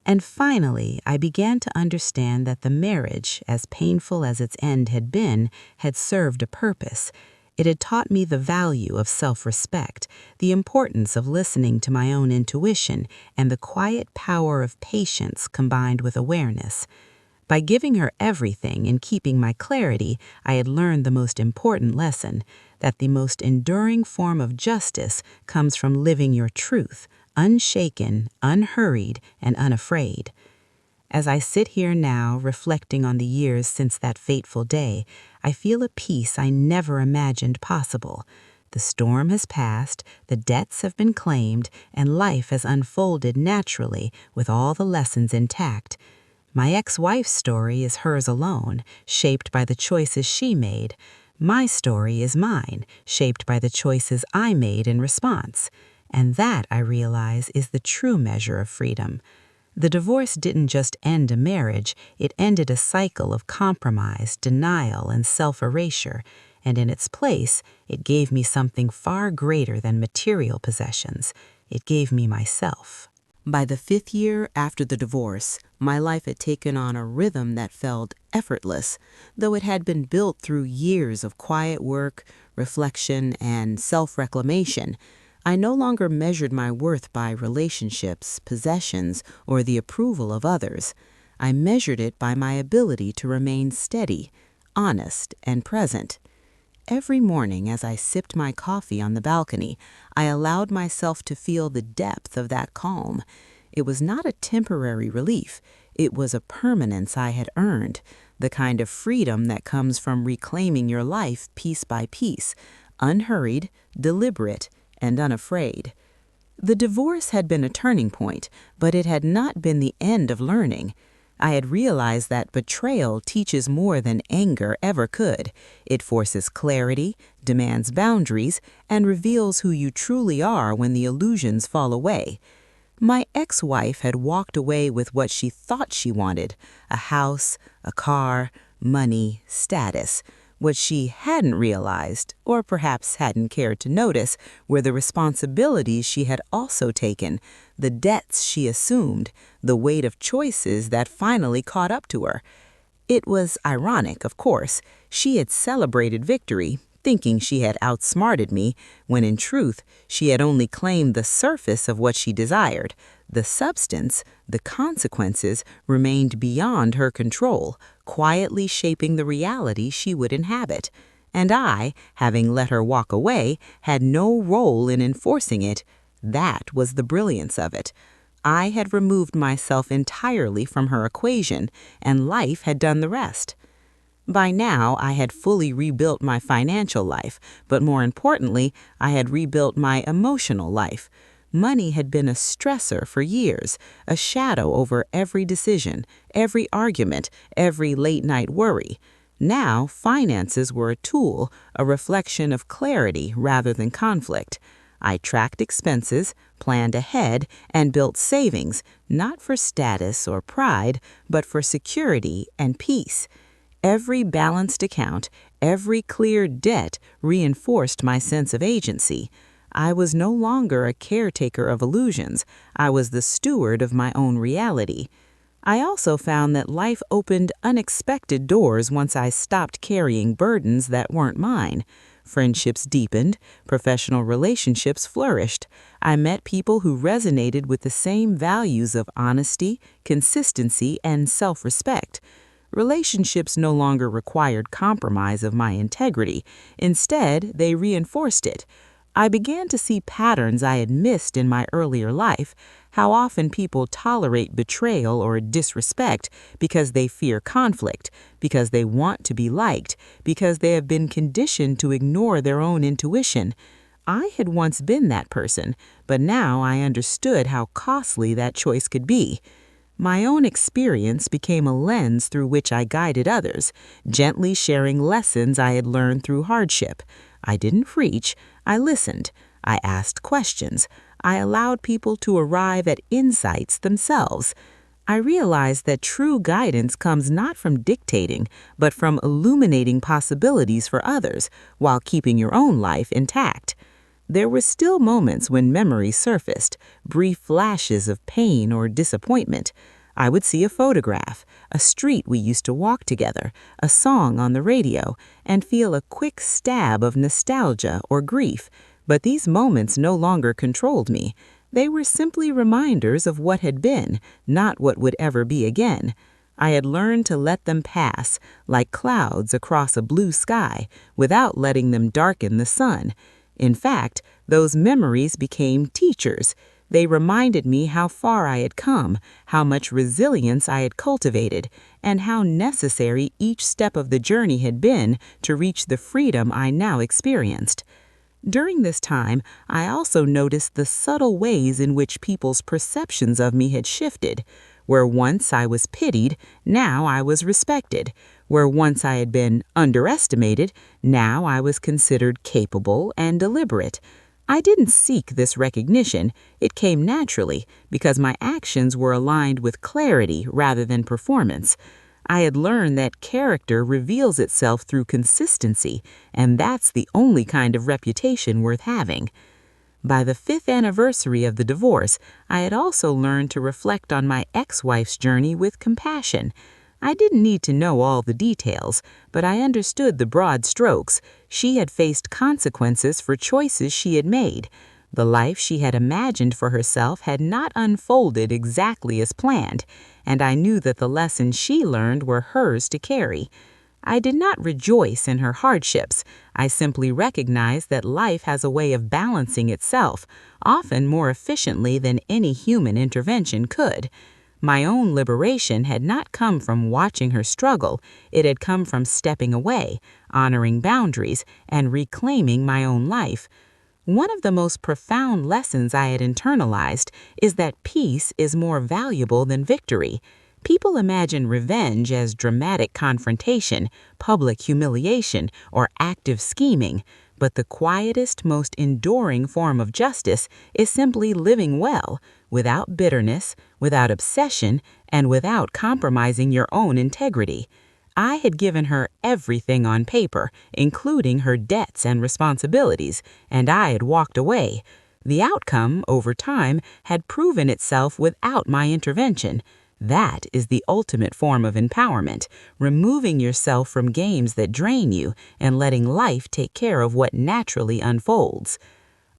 S2: And finally, I began to understand that the marriage, as painful as its end had been, had served a purpose. It had taught me the value of self-respect, the importance of listening to my own intuition, and the quiet power of patience combined with awareness. By giving her everything and keeping my clarity, I had learned the most important lesson, that the most enduring form of justice comes from living your truth, unshaken, unhurried, and unafraid. As I sit here now, reflecting on the years since that fateful day, I feel a peace I never imagined possible. The storm has passed, the debts have been claimed, and life has unfolded naturally with all the lessons intact. My ex-wife's story is hers alone, shaped by the choices she made. My story is mine, shaped by the choices I made in response. And that, I realize, is the true measure of freedom. The divorce didn't just end a marriage, it ended a cycle of compromise, denial, and self-erasure. And in its place, it gave me something far greater than material possessions. It gave me myself. By the 5th year after the divorce, my life had taken on a rhythm that felt effortless, though it had been built through years of quiet work, reflection, and self-reclamation. I no longer measured my worth by relationships, possessions, or the approval of others. I measured it by my ability to remain steady, honest, and present. Every morning as I sipped my coffee on the balcony, I allowed myself to feel the depth of that calm. It was not a temporary relief. It was a permanence I had earned, the kind of freedom that comes from reclaiming your life piece by piece, unhurried, deliberate, and unafraid. The divorce had been a turning point, but it had not been the end of learning. I had realized that betrayal teaches more than anger ever could. It forces clarity, demands boundaries, and reveals who you truly are when the illusions fall away. My ex-wife had walked away with what she thought she wanted: a house, a car, money, status. What she hadn't realized, or perhaps hadn't cared to notice, were the responsibilities she had also taken, the debts she assumed, the weight of choices that finally caught up to her. It was ironic, of course. She had celebrated victory, thinking she had outsmarted me, when in truth she had only claimed the surface of what she desired. The substance, the consequences, remained beyond her control, quietly shaping the reality she would inhabit. And I, having let her walk away, had no role in enforcing it. That was the brilliance of it. I had removed myself entirely from her equation, and life had done the rest. By now, I had fully rebuilt my financial life, but more importantly, I had rebuilt my emotional life. Money had been a stressor for years, a shadow over every decision, every argument, every late-night worry. Now, finances were a tool, a reflection of clarity rather than conflict. I tracked expenses, planned ahead, and built savings, not for status or pride, but for security and peace. Every balanced account, every clear debt reinforced my sense of agency. I was no longer a caretaker of illusions. I was the steward of my own reality. I also found that life opened unexpected doors once I stopped carrying burdens that weren't mine. Friendships deepened, professional relationships flourished. I met people who resonated with the same values of honesty, consistency, and self-respect. Relationships no longer required compromise of my integrity. Instead, they reinforced it. I began to see patterns I had missed in my earlier life, how often people tolerate betrayal or disrespect because they fear conflict, because they want to be liked, because they have been conditioned to ignore their own intuition. I had once been that person, but now I understood how costly that choice could be. My own experience became a lens through which I guided others, gently sharing lessons I had learned through hardship. I didn't preach, I listened. I asked questions. I allowed people to arrive at insights themselves. I realized that true guidance comes not from dictating, but from illuminating possibilities for others while keeping your own life intact. There were still moments when memory surfaced, brief flashes of pain or disappointment. I would see a photograph, a street we used to walk together, a song on the radio, and feel a quick stab of nostalgia or grief. But these moments no longer controlled me. They were simply reminders of what had been, not what would ever be again. I had learned to let them pass, like clouds across a blue sky, without letting them darken the sun. In fact, those memories became teachers. They reminded me how far I had come, how much resilience I had cultivated, and how necessary each step of the journey had been to reach the freedom I now experienced. During this time, I also noticed the subtle ways in which people's perceptions of me had shifted. Where once I was pitied, now I was respected. Where once I had been underestimated, now I was considered capable and deliberate. I didn't seek this recognition. It came naturally because my actions were aligned with clarity rather than performance. I had learned that character reveals itself through consistency, and that's the only kind of reputation worth having. By the 5th anniversary of the divorce, I had also learned to reflect on my ex-wife's journey with compassion. I didn't need to know all the details, but I understood the broad strokes. She had faced consequences for choices she had made. The life she had imagined for herself had not unfolded exactly as planned, and I knew that the lessons she learned were hers to carry. I did not rejoice in her hardships. I simply recognized that life has a way of balancing itself, often more efficiently than any human intervention could. My own liberation had not come from watching her struggle. It had come from stepping away, honoring boundaries, and reclaiming my own life. One of the most profound lessons I had internalized is that peace is more valuable than victory. People imagine revenge as dramatic confrontation, public humiliation, or active scheming, but the quietest, most enduring form of justice is simply living well, without bitterness, without obsession, and without compromising your own integrity. I had given her everything on paper, including her debts and responsibilities, and I had walked away. The outcome, over time, had proven itself without my intervention. That is the ultimate form of empowerment, removing yourself from games that drain you and letting life take care of what naturally unfolds.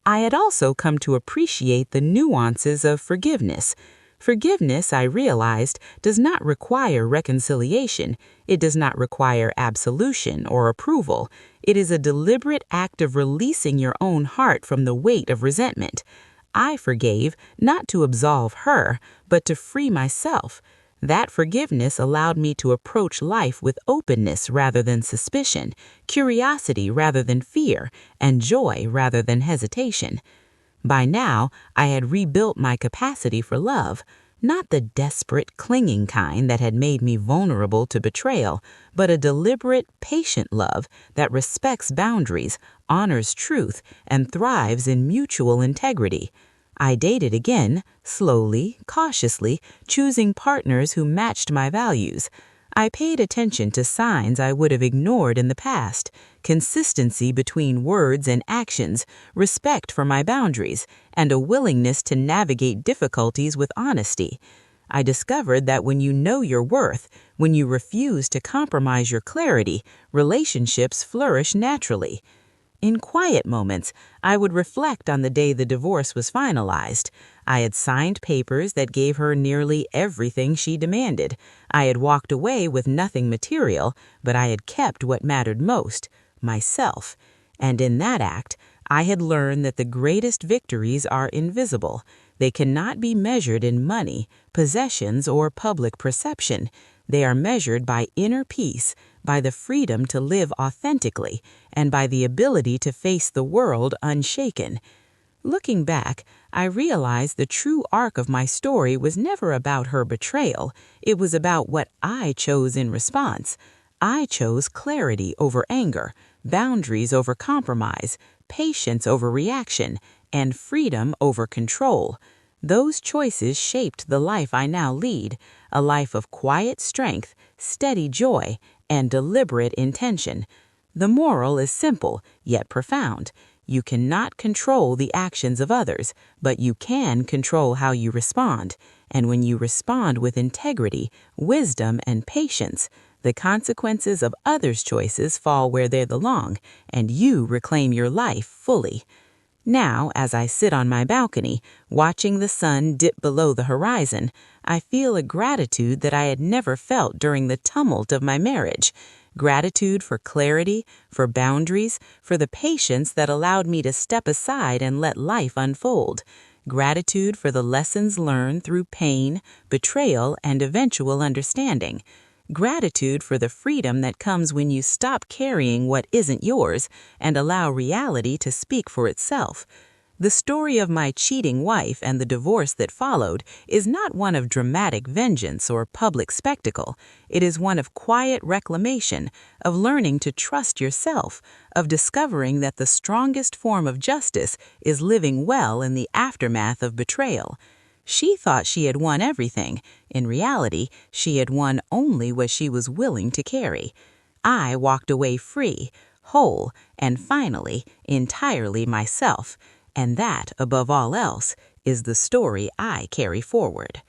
S2: I had also come to appreciate the nuances of forgiveness. Forgiveness, I realized, does not require reconciliation. It does not require absolution or approval. It is a deliberate act of releasing your own heart from the weight of resentment. I forgave not to absolve her, but to free myself. That forgiveness allowed me to approach life with openness rather than suspicion, curiosity rather than fear, and joy rather than hesitation. By now, I had rebuilt my capacity for love, not the desperate, clinging kind that had made me vulnerable to betrayal, but a deliberate, patient love that respects boundaries, honors truth, and thrives in mutual integrity. I dated again, slowly, cautiously, choosing partners who matched my values. I paid attention to signs I would have ignored in the past: consistency between words and actions, respect for my boundaries, and a willingness to navigate difficulties with honesty. I discovered that when you know your worth, when you refuse to compromise your clarity, relationships flourish naturally. In quiet moments, I would reflect on the day the divorce was finalized. I had signed papers that gave her nearly everything she demanded. I had walked away with nothing material, but I had kept what mattered most: myself. And in that act, I had learned that the greatest victories are invisible. They cannot be measured in money, possessions, or public perception. They are measured by inner peace, by the freedom to live authentically, and by the ability to face the world unshaken. Looking back, I realized the true arc of my story was never about her betrayal. It was about what I chose in response. I chose clarity over anger, boundaries over compromise, patience over reaction, and freedom over control. Those choices shaped the life I now lead, a life of quiet strength, steady joy, and deliberate intention. The moral is simple, yet profound. You cannot control the actions of others, but you can control how you respond. And when you respond with integrity, wisdom, and patience, the consequences of others' choices fall where they belong, and you reclaim your life fully. Now, as I sit on my balcony, watching the sun dip below the horizon, I feel a gratitude that I had never felt during the tumult of my marriage. Gratitude for clarity, for boundaries, for the patience that allowed me to step aside and let life unfold. Gratitude for the lessons learned through pain, betrayal, and eventual understanding. Gratitude for the freedom that comes when you stop carrying what isn't yours and allow reality to speak for itself. The story of my cheating wife and the divorce that followed is not one of dramatic vengeance or public spectacle. It is one of quiet reclamation, of learning to trust yourself, of discovering that the strongest form of justice is living well in the aftermath of betrayal. She thought she had won everything. In reality, she had won only what she was willing to carry. I walked away free, whole, and finally, entirely myself. And that, above all else, is the story I carry forward.